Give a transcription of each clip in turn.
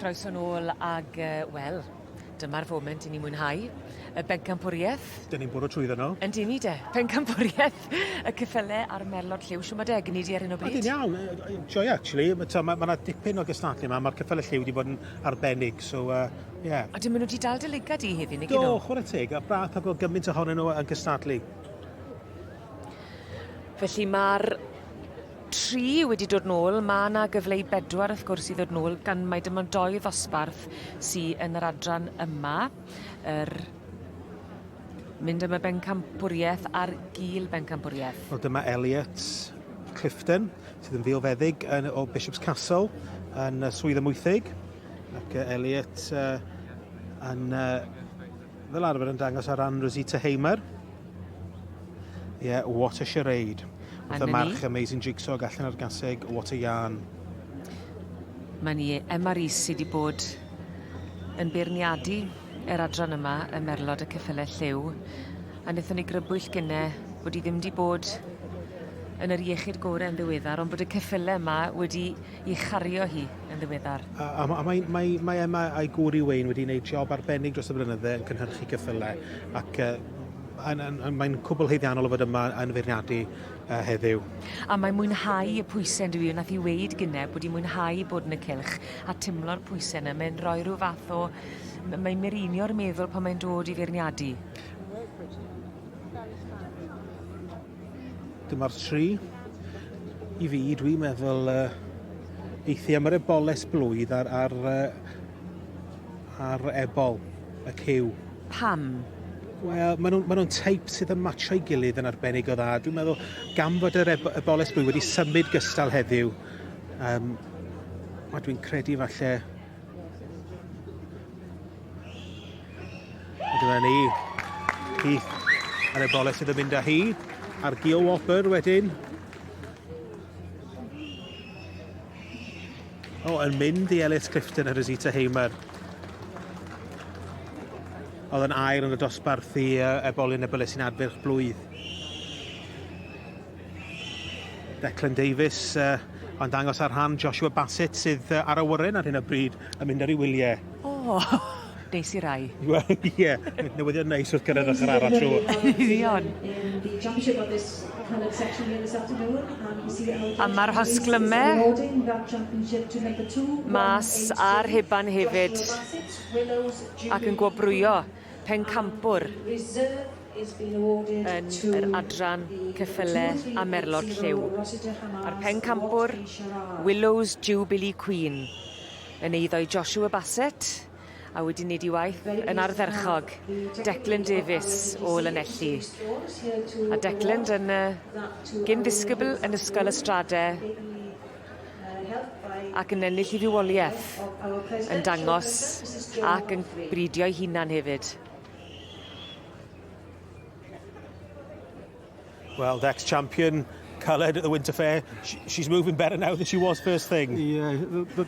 Croeso nôl ag, wel, dyma'r foment i ni mwynhau. Y Pencampwriaeth. Dyn ni'n bwrw trwyddo nhw. Yndyn ni de. Pencampwriaeth y Ceffylau a'r Merlod Lliw. Siw mae deg ni di ar hyn o bryd? Ydyn iawn. Joy, actually. Mae dipyn o gystadlu yma. Mae'r Ceffylau Lliw wedi bod yn arbennig. So, yeah. A dyn nhw wedi dal dylygad i heddi, neu Do, chwarae teg. A brath a bod gymaint ohonyn nhw yn gystadlu. Felly mae'r 3 wedi dod nôl, mae yna gyfle i 4 wrth gwrs i ddod nôl, gan mai dim ond 2 ddosbarth sydd yn yr adran yma. Mynd am y Pencampwriaeth a'r gil Pencampwriaeth. Wel, dyma Elliot Clifton, sydd yn ddiolfeddig o Bishop's Castle yn swydd ymwythig. Ac Elliot yn fel arfer yn dangos ar ran Rosita Hamer. Yeah, what a charade. Wrth y march Amazing Jigsaw gallen ar gaseg, what a yarn. Mae ni Emma Rhys sydd wedi bod yn beirniadu yr adran yma, y Merlod y Ceffylau Lliw. A wnaethon ni grybwyll gynne bod hi ddim wedi bod yn yr iechyd gorau yn ddiweddar, ond bod y ceffylau yma wedi ei chario hi yn ddiweddar. A mae Emma a'i gwri Wayne wedi gwneud job arbennig dros y blynydde yn cynhyrchu ceffylau. Ac mae'n cwbl heiddiannol o fod yma yn feirniadu heddiw. A mae'n mwynhau y pwysau yn dwi, nath i weid gynne bod hi'n mwynhau bod yn y cylch a timlo'r pwysau yna. Mae'n rhoi rhyw fath o... Mae'n mirinio'r meddwl pan mae'n dod i feirniadu. Dyma'r 3. I fi, dwi'n meddwl eithi am yr eboles blwydd ar ebol, y cyw. Pam? Wel, maen nhw'n teip sydd yn matcho i gilydd yn arbennig o dda. Dwi'n meddwl, gan fod yr eboles blwydd wedi symud gystal heddiw, dwi'n credu falle... Dyma ni, Heath, yr eboles sydd yn mynd â hi, a'r Gil Whopper wedyn. Yn mynd i Ellis Clifton a Rosita Hamer. Oedd yn air yn y dosbarth i ebolyn eboles sy'n adferch blwydd. Declan Davies yn dangos ar han Joshua Bassett sydd ar awyren ar hyn o bryd yn mynd ar ei wyliau. Neis i rai. Wel, ie. Newyddion neis wrth gyrraedd ochr arall trwy. Ion. A mae'r hosglymau mas ar Heban hefyd ac yn gwobrwyo Pencampwr yn yr adran Ceffylau a Merlod Lliw. A'r Pencampwr Willow's Jubilee Queen yn eiddo i Joshua Bassett a wedi wneud i waith yn ardderchog Declan Davies o Lanelli. A Declan yn gyn-ddisgybl yn ysgol Ystradau ac yn ennill i fywoliaeth yn dangos ac yn brydio'i hunan hefyd. Well, the ex-champion coloured at the Winter Fair. She's moving better now than she was first thing. Yeah,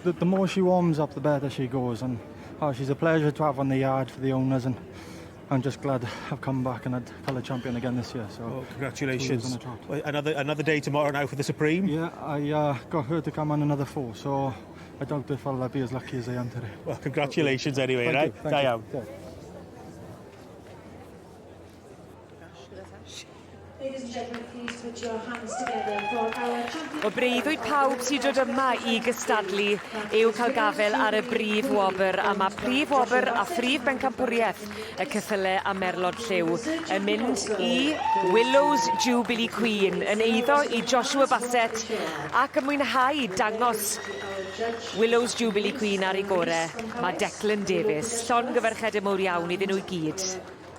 the more she warms up, the better she goes. And she's a pleasure to have on the yard for the owners. And I'm just glad I've come back and I'd colour champion again this year. So congratulations. Another day tomorrow now for the Supreme. Yeah, I got her to come on another 4. So I doubt if I'll be as lucky as I am today. Well, congratulations anyway, right? Thank you. Ladies and gentlemen, please put your hands together for our champion. O breuddwyd pawb sydd dod yma i gystadlu yw cael gafel ar y brif wobr, a mae prif wobr a phrif Pencampwriaeth y Ceffylau a Merlod Lliw yn mynd i Willow's Jubilee Queen, yn eiddo i Joshua Bassett ac yn mwynhau dangos Willow's Jubilee Queen ar ei gorau. Mae Declan Davies, llon gyferched mawr iawn iddyn nhw i gyd.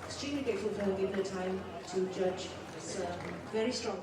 Extremely grateful for giving the time to judge. Very strong.